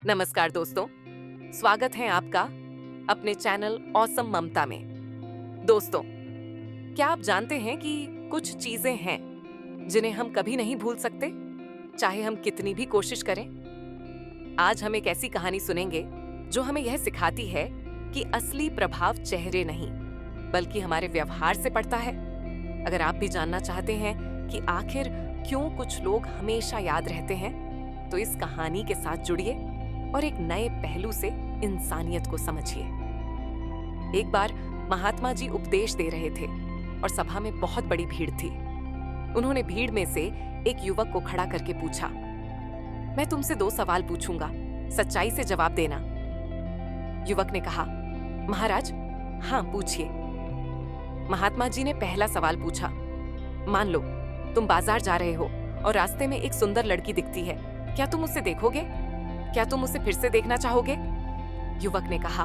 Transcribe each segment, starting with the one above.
नमस्कार दोस्तों, स्वागत है आपका अपने चैनल ऑसम ममता में। दोस्तों, क्या आप जानते हैं कि कुछ चीजें हैं जिन्हें हम कभी नहीं भूल सकते, चाहे हम कितनी भी कोशिश करें? आज हम एक ऐसी कहानी सुनेंगे जो हमें यह सिखाती है कि असली प्रभाव चेहरे नहीं, बल्कि हमारे व्यवहार से पड़ता है। अगर आप भी जानना चाहते हैं कि आखिर क्यों कुछ लोग हमेशा याद रहते हैं, तो इस कहानी के साथ जुड़िए और एक नए पहलू से इंसानियत को समझिए। एक बार महात्मा जी उपदेश दे रहे थे और सभा में बहुत बड़ी भीड़ थी। उन्होंने भीड़ में से एक युवक को खड़ा करके पूछा, मैं तुमसे 2 सवाल पूछूंगा, सच्चाई से जवाब देना। युवक ने कहा, महाराज, हाँ पूछिए। महात्मा जी ने पहला सवाल पूछा, मान लो तुम बाजार जा रहे हो और रास्ते में एक सुंदर लड़की दिखती है, क्या तुम उसे देखोगे? क्या तुम उसे फिर से देखना चाहोगे? युवक ने कहा,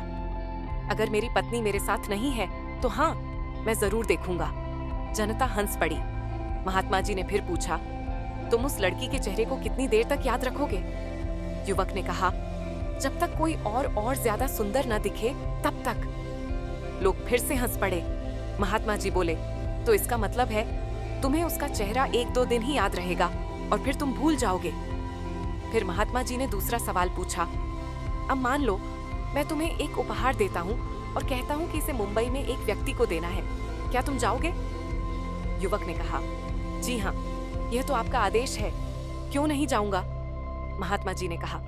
अगर मेरी पत्नी मेरे साथ नहीं है तो हाँ, मैं जरूर देखूंगा। जनता हंस पड़ी। महात्मा जी ने फिर पूछा, तुम उस लड़की के चेहरे को कितनी देर तक याद रखोगे? युवक ने कहा, जब तक कोई और ज्यादा सुंदर न दिखे तब तक। लोग फिर से हंस पड़े। महात्मा जी बोले, तो इसका मतलब है तुम्हें उसका चेहरा 1-2 दिन ही याद रहेगा और फिर तुम भूल जाओगे। फिर महात्मा जी ने दूसरा सवाल पूछा, अब मान लो मैं तुम्हें एक उपहार देता हूँ और कहता हूँ कि इसे मुंबई में एक व्यक्ति को देना है, क्या तुम जाओगे? युवक ने कहा, जी हाँ, यह तो आपका आदेश है, क्यों नहीं जाऊंगा? महात्मा जी ने कहा,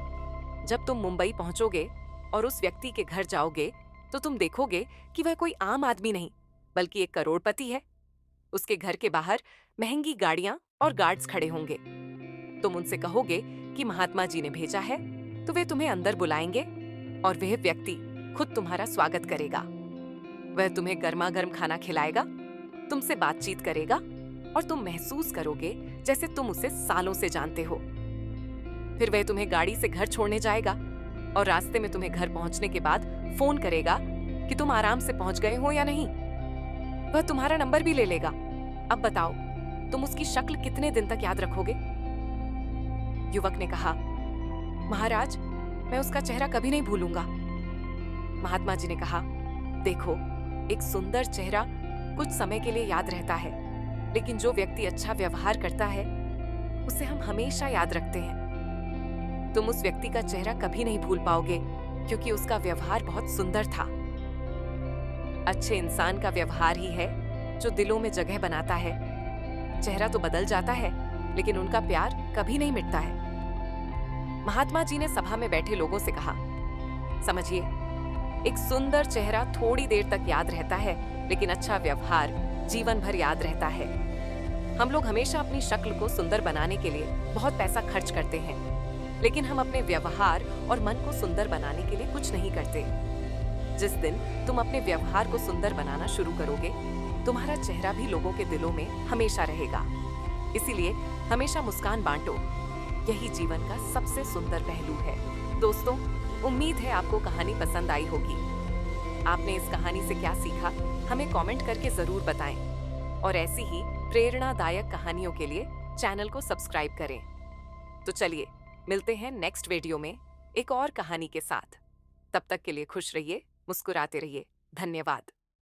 जब तुम मुंबई पहुंचोगे और उस व्यक्ति के घर जाओगे तो तुम देखोगे कि वह कोई आम आदमी नहीं बल्कि एक करोड़पति है। उसके घर के बाहर महंगी गाड़ियां और गार्ड्स खड़े होंगे। तुम उनसे कहोगे कि महात्मा जी ने भेजा है, तो वे तुम्हें अंदर बुलाएंगे और वह व्यक्ति खुद तुम्हारा स्वागत करेगा। वह तुम्हें गर्मा गर्म खाना खिलाएगा, तुमसे बातचीत करेगा और तुम महसूस करोगे जैसे तुम उसे सालों से जानते हो। फिर वह तुम्हें गाड़ी से घर छोड़ने जाएगा और रास्ते में तुम्हें घर पहुंचने के बाद फोन करेगा कि तुम आराम से पहुंच गए हो या नहीं। वह तुम्हारा नंबर भी ले लेगा। अब बताओ, तुम उसकी शक्ल कितने दिन तक याद रखोगे? युवक ने कहा, महाराज, मैं उसका चेहरा कभी नहीं भूलूंगा। महात्मा जी ने कहा, देखो, एक सुंदर चेहरा कुछ समय के लिए याद रहता है, लेकिन जो व्यक्ति अच्छा व्यवहार करता है उसे हम हमेशा याद रखते हैं। तुम उस व्यक्ति का चेहरा कभी नहीं भूल पाओगे क्योंकि उसका व्यवहार बहुत सुंदर था। अच्छे इंसान का व्यवहार ही है जो दिलों में जगह बनाता है। चेहरा तो बदल जाता है, लेकिन उनका प्यार कभी नहीं मिटता है। महात्मा जी ने सभा में बैठे लोगों से कहा, समझिए, एक सुंदर चेहरा थोड़ी देर तक याद रहता है, लेकिन अच्छा व्यवहार जीवन भर याद रहता है। हम लोग हमेशा अपनी शक्ल को सुंदर बनाने के लिए बहुत पैसा खर्च करते हैं, लेकिन हम अपने व्यवहार और मन को सुंदर बनाने के लिए कुछ नहीं करते। जिस दिन तुम अपने व्यवहार को सुंदर बनाना शुरू करोगे, तुम्हारा चेहरा भी लोगों के दिलों में हमेशा रहेगा। इसीलिए हमेशा मुस्कान बांटो, यही जीवन का सबसे सुंदर पहलू है। दोस्तों, उम्मीद है आपको कहानी पसंद आई होगी। आपने इस कहानी से क्या सीखा, हमें कमेंट करके जरूर बताएं और ऐसी ही प्रेरणादायक कहानियों के लिए चैनल को सब्सक्राइब करें। तो चलिए, मिलते हैं नेक्स्ट वीडियो में एक और कहानी के साथ। तब तक के लिए खुश रहिए, मुस्कुराते रहिए। धन्यवाद।